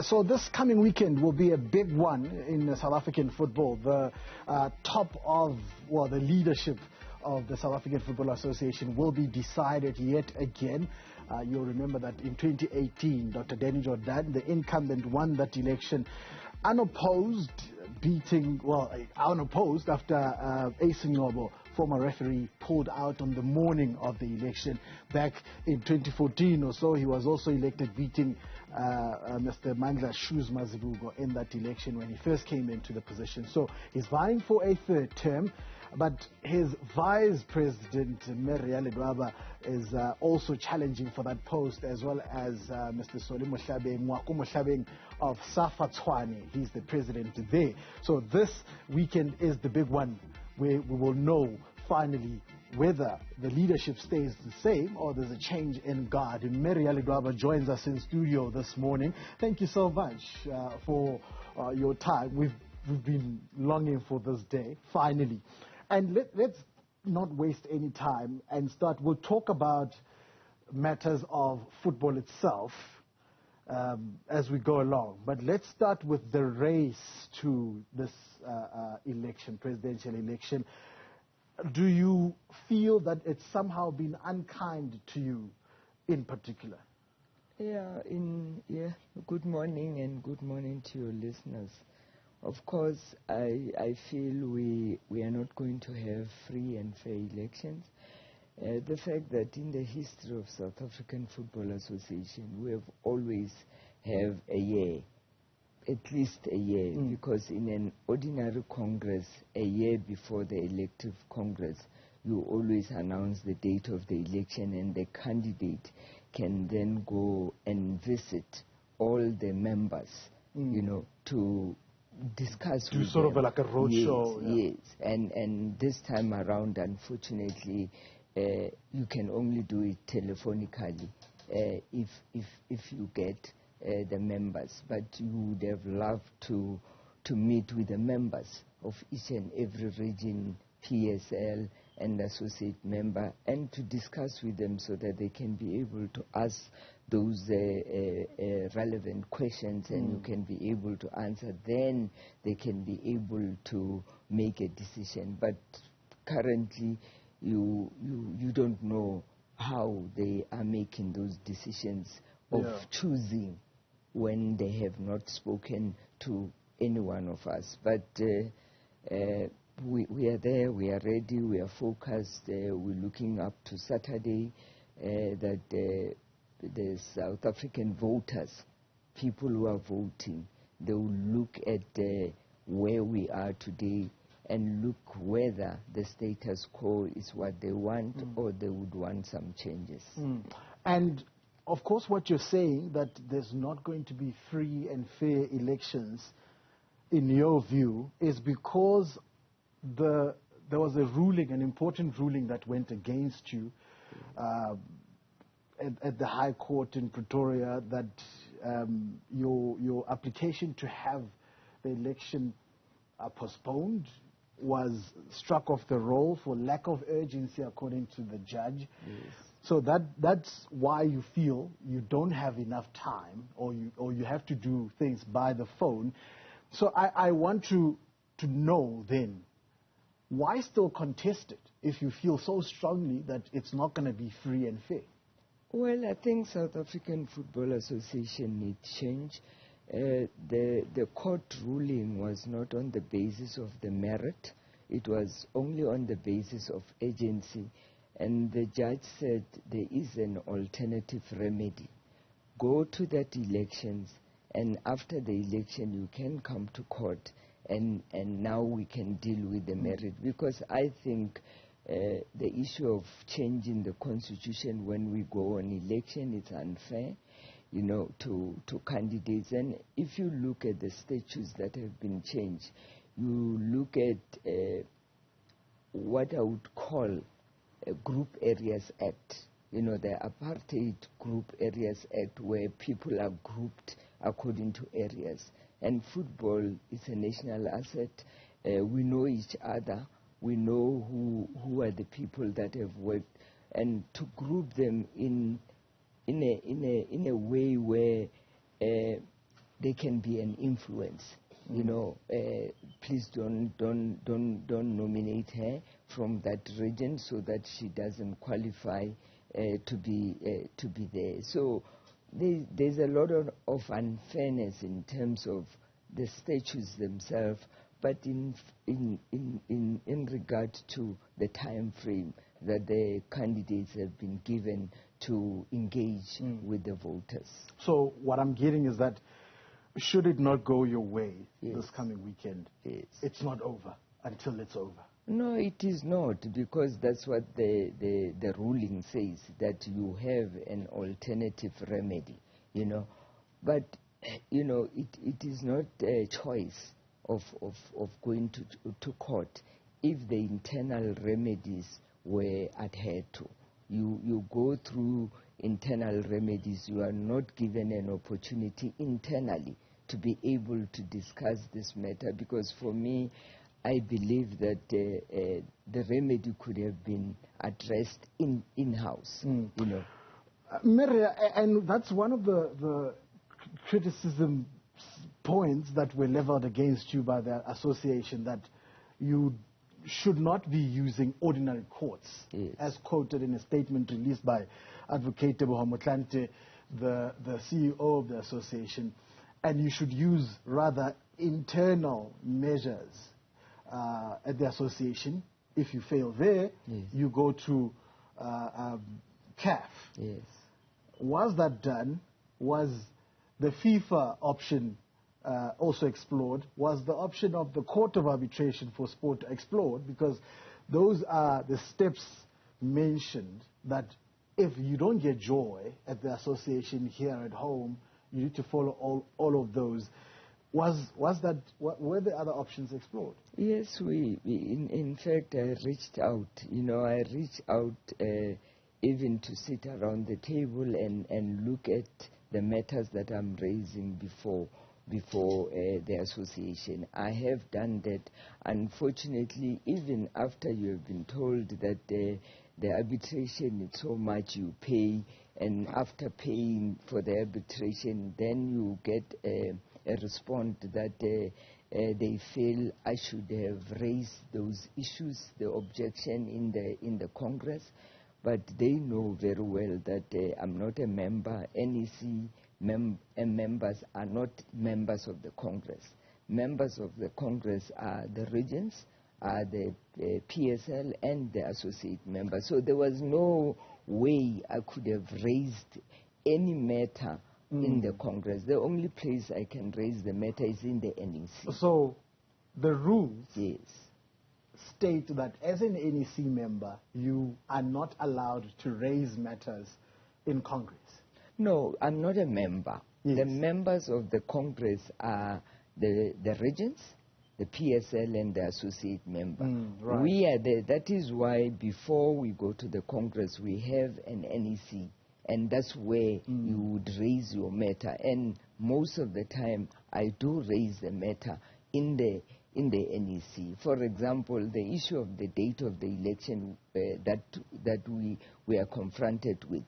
So this coming weekend will be a big one in South African football. The top of, well, the leadership of the South African Football Association will be decided yet again. You'll remember that in 2018, Dr. Jordaan, the incumbent, won that election unopposed, unopposed after Ace Ngobo, former referee, pulled out on the morning of the election. Back in 2014 or so, he was also elected, beating Mr. Mandla Shoes Mazibuko in that election when he first came into the position. So he's vying for a third term, but his vice president, Ria Ledwaba, is also challenging for that post, as well as Mr. Solly Mohlabeng of SAFA Tshwane. He's the president there. So this weekend is the big one, where we will know finally whether the leadership stays the same or there's a change in guard. And Ria Ledwaba joins us in studio this morning. Thank you so much for your time. We've been longing for this day, finally. And let's not waste any time and start. We'll talk about matters of football itself as we go along. But let's start with the race to this presidential election. Do you feel that it's somehow been unkind to you in particular? Yeah, good morning and good morning to your listeners. Of course, I feel we are not going to have free and fair elections. The fact that in the history of South African Football Association, we have always have a year, at least a year, because in an ordinary Congress, a year before the elective Congress, you always announce the date of the election, and the candidate can then go and visit all the members, to discuss do with sort them. of like a roadshow. Yes. And this time around, unfortunately, you can only do it telephonically if you get the members. But you would have loved to meet with the members of each and every region, PSL and associate member, and to discuss with them so that they can be able to ask those relevant questions, and you can be able to answer. Then they can be able to make a decision. But currently, you don't know how they are making those decisions of choosing when they have not spoken to any one of us. But we are there, we are ready, we are focused. We're looking up to Saturday that the South African voters, people who are voting, they will look at where we are today and look whether the status quo is what they want or they would want some changes. And of course what you're saying, that there's not going to be free and fair elections, in your view, is because there was a ruling, an important ruling that went against you at the High Court in Pretoria, that your application to have the election postponed was struck off the roll for lack of urgency, according to the judge. Yes. So that's why you feel you don't have enough time, or you have to do things by the phone. So I want to know then, why still contest it if you feel so strongly that it's not going to be free and fair? Well, I think South African Football Association needs change. The court ruling was not on the basis of the merit. It was only on the basis of agency. And the judge said there is an alternative remedy. Go to that elections, and after the election you can come to court, and now we can deal with the merit. Because I think the issue of changing the constitution when we go on election is unfair, to candidates. And if you look at the statutes that have been changed, you look at what I would call a Group Areas Act, the Apartheid Group Areas Act, where people are grouped according to areas. And football is a national asset. We know each other. We know who are the people that have worked, and to group them in a way where there can be an influence. You know, please don't nominate her from that region so that she doesn't qualify to be there. So there's a lot of unfairness in terms of the statutes themselves, but in regard to the time frame that the candidates have been given to engage with the voters. So what I'm getting is that should it not go your way Yes. this coming weekend, Yes. it's not over until it's over. No, it is not, because that's what the ruling says, that you have an alternative remedy, you know. But, you know, it is not a choice of going to court if the internal remedies were adhered to. You go through internal remedies, you are not given an opportunity internally to be able to discuss this matter, because for me, I believe that the remedy could have been addressed in-house, you know. Maria, and that's one of the criticism points that were leveled against you by the association, that you should not be using ordinary courts, yes. as quoted in a statement released by Advocate Teboho Motlanthe, the CEO of the association, and you should use rather internal measures at the association. If you fail there, yes. you go to CAF. Yes. Was that done? Was the FIFA option also explored? Was the option of the Court of Arbitration for Sport explored? Because those are the steps mentioned that if you don't get joy at the association here at home, you need to follow all of those. Were the other options explored? Yes, in fact, I reached out. You know, I reached out even to sit around the table and look at the matters that I'm raising before the association. I have done that. Unfortunately, even after you have been told that the arbitration is so much you pay, and after paying for the arbitration, then you get a response that they feel I should have raised those issues, the objection in the Congress, but they know very well that I'm not a member. NEC members are not members of the Congress. Members of the Congress are the regions, are the PSL and the associate members. So there was no way I could have raised any matter in the Congress. The only place I can raise the matter is in the NEC. So the rules yes. state that as an NEC member, you are not allowed to raise matters in Congress. No, I'm not a member. Yes. The members of the Congress are the regions, the PSL and the associate member. Right. We are there. That is why before we go to the Congress, we have an NEC. And that's where you would raise your matter. And most of the time, I do raise the matter in the NEC. For example, the issue of the date of the election that we are confronted with,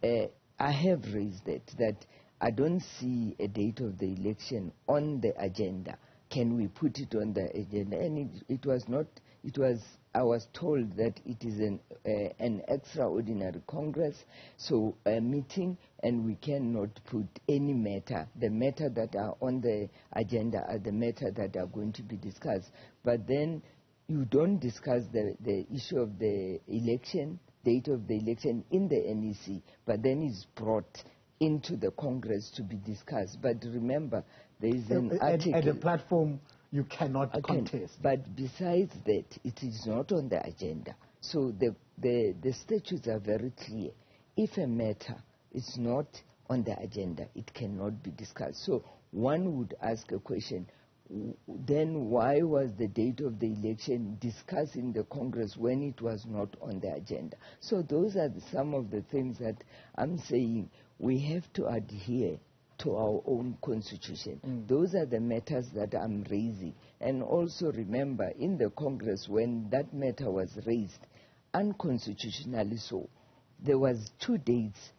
I have raised it, that I don't see a date of the election on the agenda. Can we put it on the agenda? And it was not. I was told that it is an extraordinary Congress, so a meeting, and we cannot put any matter. The matter that are on the agenda are the matter that are going to be discussed. But then you don't discuss the issue of the election, date of the election in the NEC, but then it's brought into the Congress to be discussed. But remember, there is an article. At a platform you cannot contest. But besides that, it is not on the agenda. So the statutes are very clear. If a matter is not on the agenda, it cannot be discussed. So one would ask a question, then why was the date of the election discussed in the Congress when it was not on the agenda? So those are some of the things that I'm saying we have to adhere to our own constitution. Those are the matters that I'm raising. And also remember, in the Congress, when that matter was raised, unconstitutionally so, there was 2 dates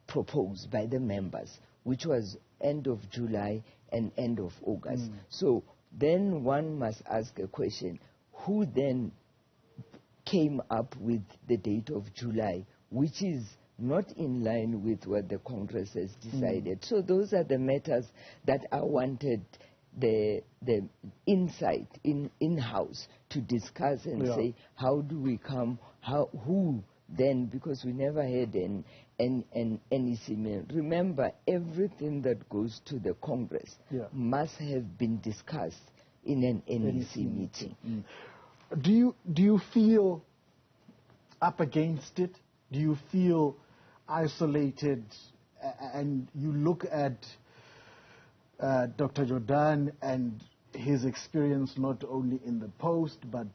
proposed by the members, which was end of July and end of August. So then one must ask a question, who then came up with the date of July, which is not in line with what the Congress has decided. So those are the matters that I wanted the insight in-house to discuss and say, how do we come, who then, because we never had an NEC meeting. Remember, everything that goes to the Congress must have been discussed in an NEC meeting. Do you feel up against it? Do you feel isolated? And you look at Dr. Jordaan and his experience not only in the post, but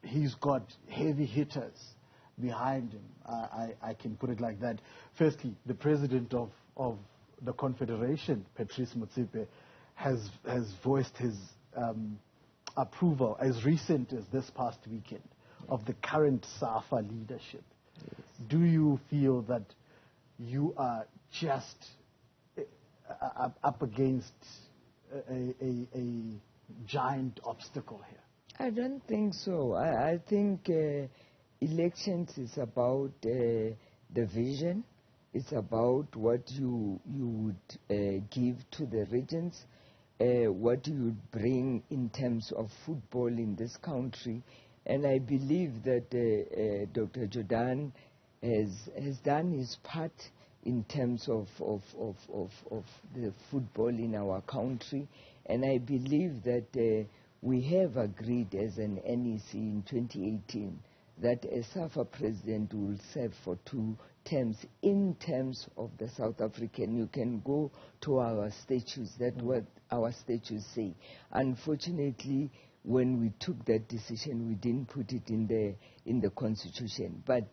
he's got heavy hitters behind him. I can put it like that. Firstly, the president of the Confederation, Patrice Motsepe, has voiced his approval as recent as this past weekend of the current SAFA leadership. Do you feel that you are just up against a giant obstacle here? I don't think so. I think elections is about the vision. It's about what you would give to the regions, what you would bring in terms of football in this country. And I believe that Dr. Jordaan has done his part in terms of the football in our country. And I believe that we have agreed as an NEC in 2018 that a SAFA president will serve for 2 terms in terms of the South African. You can go to our statutes, that's what our statutes say. Unfortunately, when we took that decision, we didn't put it in the constitution. But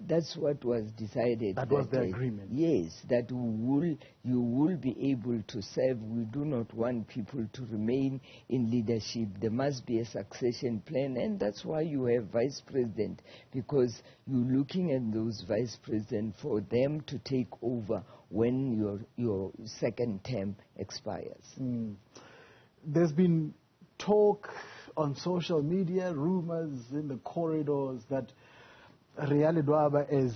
that's what was decided. That was the agreement. Yes, that you will be able to serve. We do not want people to remain in leadership. There must be a succession plan, and that's why you have vice president, because you're looking at those vice president for them to take over when your second term expires. There's been talk on social media, rumors in the corridors that Ria Ledwaba is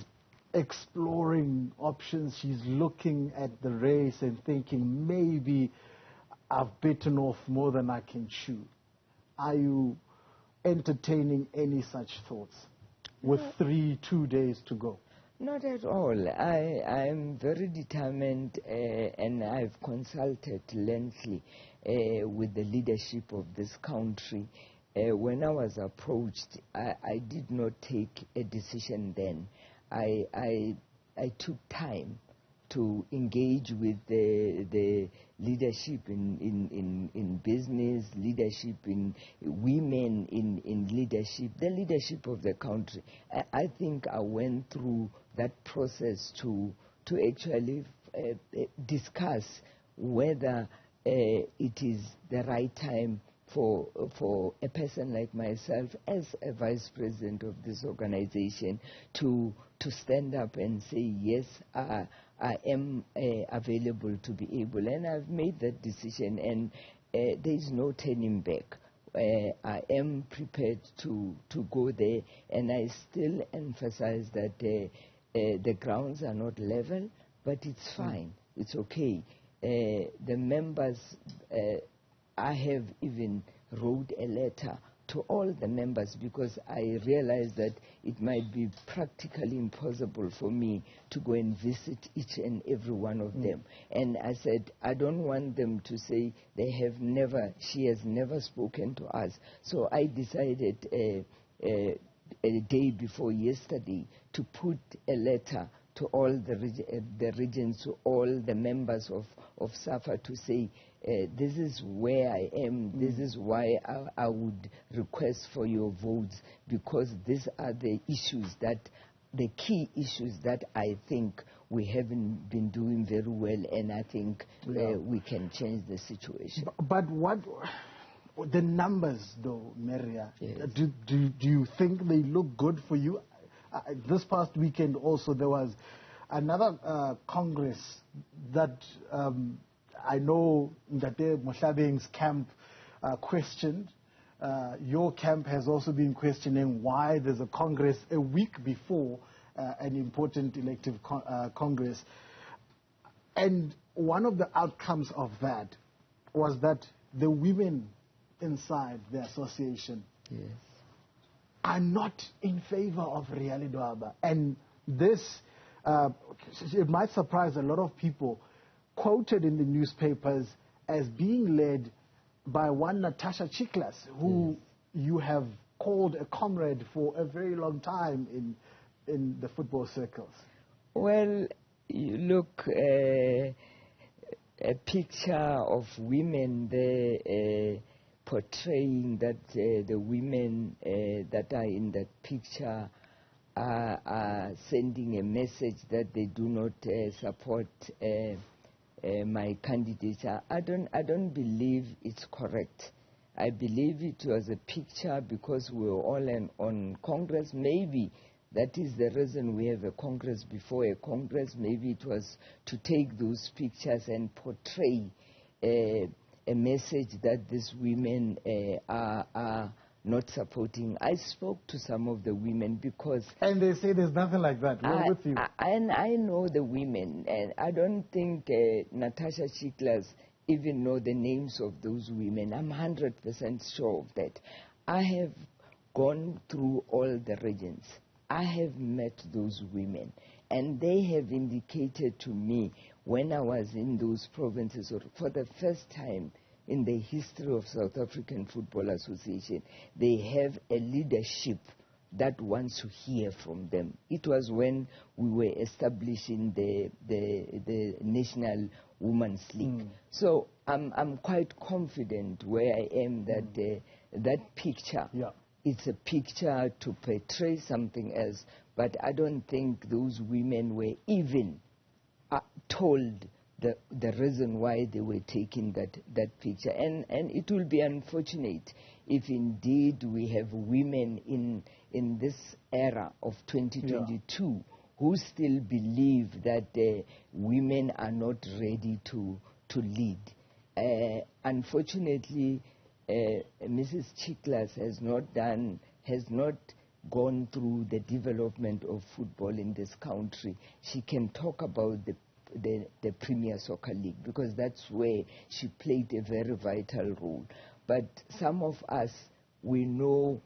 exploring options. She's looking at the race and thinking, maybe I've bitten off more than I can chew. Are you entertaining any such thoughts with 2 days to go? Not at all. I'm very determined and I've consulted lengthily with the leadership of this country. When I was approached, I did not take a decision then. I took time to engage with the leadership in business, leadership in women in leadership, the leadership of the country. I think I went through that process to actually discuss whether it is the right time for a person like myself as a vice president of this organization to stand up and say, yes, I am available to be able. And I've made that decision, and there is no turning back. I am prepared to go there, and I still emphasize that the grounds are not level, but it's fine. It's okay. The members... I have even wrote a letter to all the members because I realized that it might be practically impossible for me to go and visit each and every one of them. And I said, I don't want them to say she has never spoken to us. So I decided a day before yesterday to put a letter to all the regions, to all the members of SAFA to say, this is where I am, this is why I would request for your votes, because these are the key issues that I think we haven't been doing very well, and I think we can change the situation. But what... the numbers, though, Maria, yes. Do you think they look good for you? This past weekend also there was Another Congress that I know that Mohlabeng's camp questioned. Your camp has also been questioning why there's a Congress a week before an important elective Congress. And one of the outcomes of that was that the women inside the association are not in favor of Ria Ledwaba. And this, it might surprise a lot of people, quoted in the newspapers as being led by one Natasha Chiklas, who you have called a comrade for a very long time in the football circles. Well, you look, a picture of women there portraying that the women that are in that picture are sending a message that they do not support my candidature. I don't believe it's correct. I believe it was a picture because we were all on Congress. Maybe that is the reason we have a Congress before a Congress. Maybe it was to take those pictures and portray a message that these women are not supporting. I spoke to some of the women because... And they say there's nothing like that. We're with you. And I know the women, and I don't think Natasha Chiklas even know the names of those women. I'm 100% sure of that. I have gone through all the regions. I have met those women, and they have indicated to me when I was in those provinces, or for the first time in the history of South African Football Association, they have a leadership that wants to hear from them. It was when we were establishing the National Women's League. So I'm quite confident where I am that that picture, it's a picture to portray something else, but I don't think those women were even told the reason why they were taking that picture. And it will be unfortunate if indeed we have women in this era of 2022 who still believe that women are not ready to lead. Unfortunately, Mrs. Chiklas has not gone through the development of football in this country. She can talk about the Premier Soccer League because that's where she played a very vital role. But some of us, we know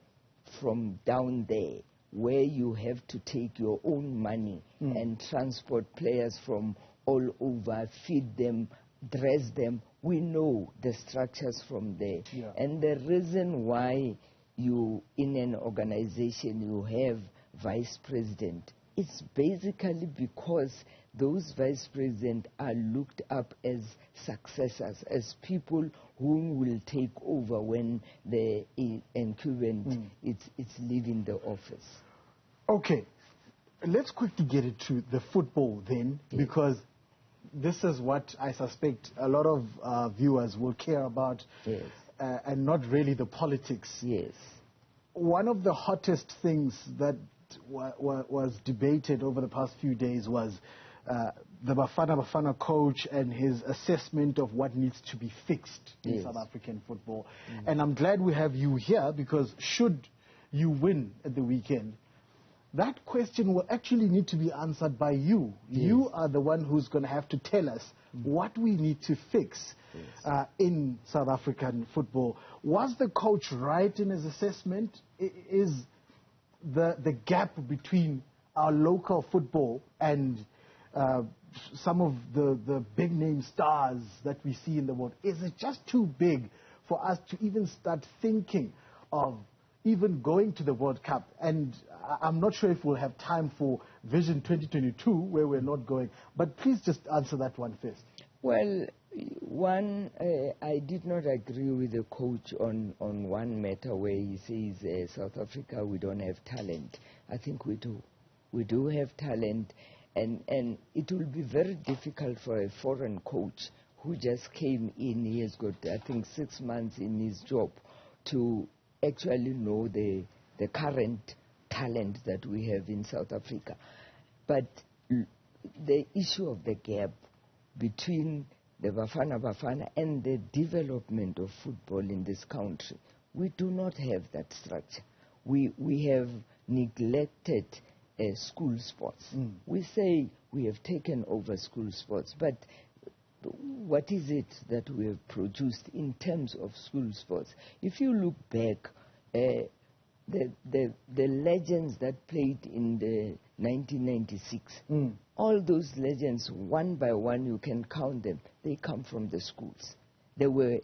from down there where you have to take your own money and transport players from all over, feed them, dress them. We know the structures from there. And the reason why you, in an organization, you have vice president, it's basically because those vice presidents are looked up as successors, as people who will take over when the incumbent is leaving the office. Okay, let's quickly get into the football then, because this is what I suspect a lot of viewers will care about, and not really the politics. One of the hottest things that was debated over the past few days was the Bafana coach and his assessment of what needs to be fixed in South African football. And I'm glad we have you here, because should you win at the weekend, that question will actually need to be answered by you. You are the one who's going to have to tell us what we need to fix in South African football. Was the coach right in his assessment? Is the gap between our local football and some of the big name stars that we see in the world, is it just too big for us to even start thinking of even going to the World Cup? And I'm not sure if we'll have time for Vision 2022, where we're not going, but please just answer that one first. Well, one, I did not agree with the coach on one matter where he says South Africa, we don't have talent. I think we do. We do have talent, and it will be very difficult for a foreign coach who just came in. He has got, I think, 6 months in his job to actually know the current talent that we have in South Africa. But the issue of the gap between the Bafana Bafana and the development of football in this country. We do not have that structure. We have neglected school sports. We say we have taken over school sports, but what is it that we have produced in terms of school sports? If you look back, the legends that played in the 1996, all those legends, one by one, you can count them. They come from the schools. They were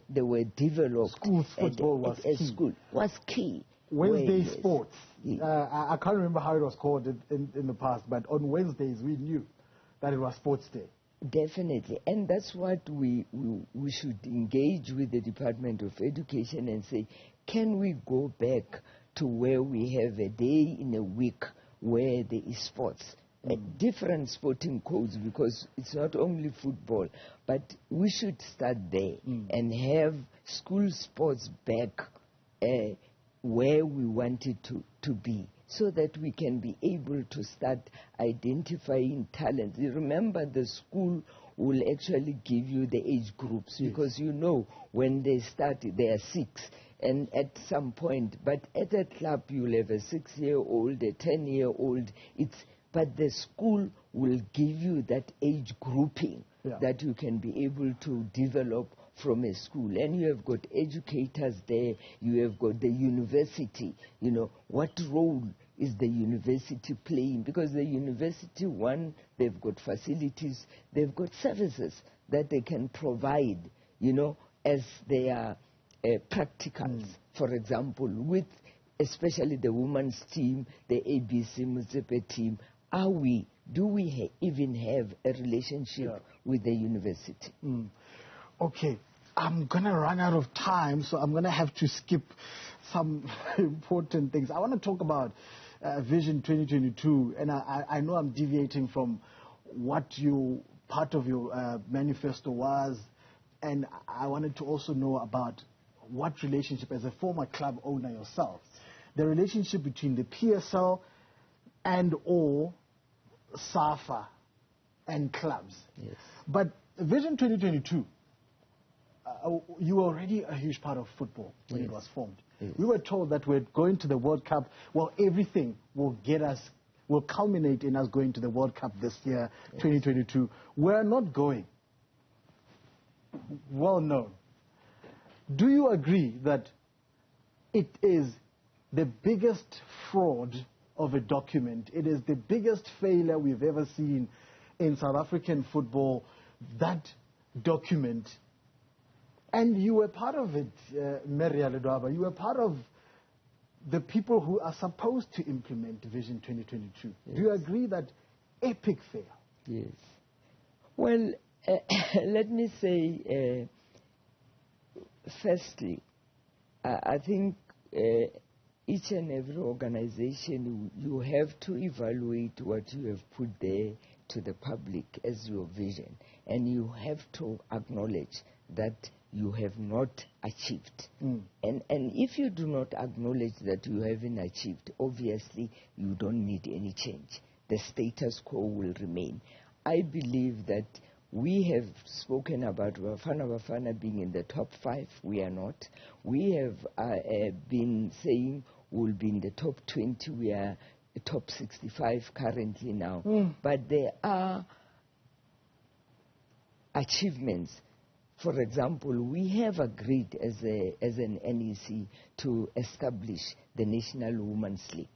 developed. School football was key. School was key. Wednesday sports. I can't remember how it was called in the past, but on Wednesdays we knew that it was sports day. Definitely, and that's what we should engage with the Department of Education and say, can we go back to where we have a day in a week where there is sports, different sporting codes, because it's not only football, but we should start there and have school sports back where we want it to be, so that we can be able to start identifying talent. You remember, the school will actually give you the age groups, because you know when they start, they are 6, and at some point, but at a club you'll have a 6-year-old, a 10-year-old, but the school will give you that age grouping that you can be able to develop from a school. And you have got educators there, you have got the university, you know, what role is the university playing? Because the university, one, they've got facilities, they've got services that they can provide, you know, as their practicals. For example, with especially the women's team, the ABC Muzepe team, do we even have a relationship with the university? Okay, I'm going to run out of time, so I'm going to have to skip some important things. I want to talk about Vision 2022, and I know I'm deviating from what part of your manifesto was, and I wanted to also know about what relationship, as a former club owner yourself, the relationship between the PSL and or SAFA and clubs. Yes. But Vision 2022, you were already a huge part of football when it was formed. We were told that we're going to the World Cup. Well, everything will culminate in us going to the World Cup this year, 2022. We're not going. Well known. Do you agree that it is the biggest fraud of a document? It is the biggest failure we've ever seen in South African football, that document. And you were part of it, Ria Ledwaba. You were part of the people who are supposed to implement Vision 2022. Yes. Do you agree that epic fail? Yes. Well, let me say, firstly, I think each and every organization, you have to evaluate what you have put there to the public as your vision. And you have to acknowledge that you have not achieved. And if you do not acknowledge that you haven't achieved, obviously you don't need any change. The status quo will remain. I believe that we have spoken about Bafana being in the top 5. We are not. We have been saying we'll be in the top 20. We are top 65 currently now. But there are achievements. For example, we have agreed as an NEC to establish the National Women's League.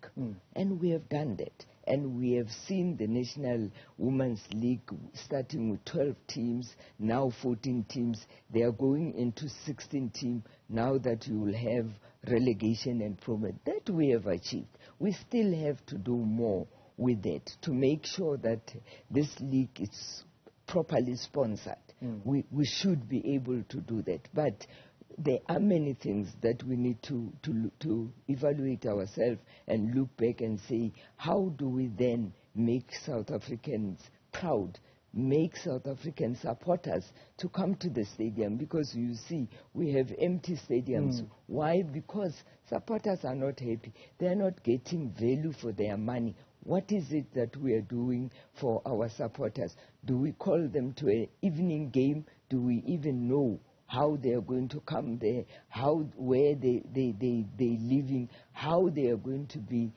And we have done that. And we have seen the National Women's League starting with 12 teams, now 14 teams. They are going into 16 teams now that you will have relegation and promotion. That we have achieved. We still have to do more with it to make sure that this league is properly sponsored. We should be able to do that. But there are many things that we need to evaluate ourselves and look back and say, how do we then make South Africans proud, make South African supporters to come to the stadium? Because you see, we have empty stadiums. Why? Because supporters are not happy. They are not getting value for their money. what is it that we are doing for our supporters? Do we call them to an evening game? Do we even know how they are going to come there, where they living, how they are going to be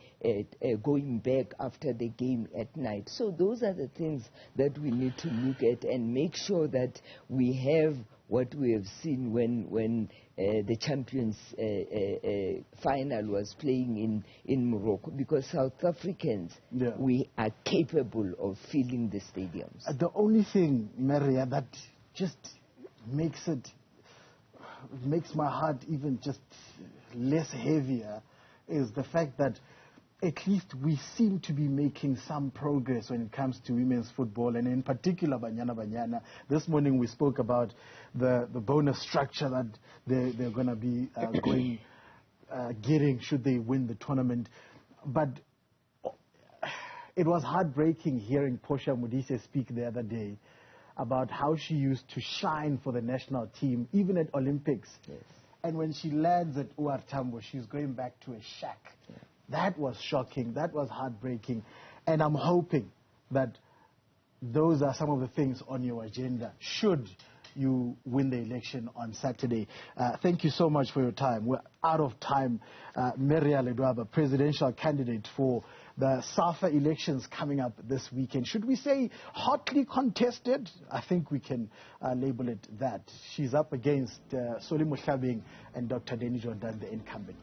going back after the game at night. So those are the things that we need to look at and make sure that we have what we have seen when the Champions final was playing in Morocco, because South Africans, we are capable of filling the stadiums. The only thing, Maria, that just makes my heart even just less heavier is the fact that at least we seem to be making some progress when it comes to women's football, and in particular Banyana Banyana. This morning we spoke about the bonus structure that they're going to be getting should they win the tournament. But it was heartbreaking hearing Portia Modise speak the other day about how she used to shine for the national team, even at Olympics. Yes. And when she lands at OR Tambo, she's going back to a shack. Yeah. That was shocking. That was heartbreaking. And I'm hoping that those are some of the things on your agenda should you win the election on Saturday. Thank you so much for your time. We're out of time. Ria Ledwaba, presidential candidate for the SAFA elections coming up this weekend. Should we say hotly contested? I think we can label it that. She's up against Solly Mohlabeng and Dr. Jordaan, the incumbent.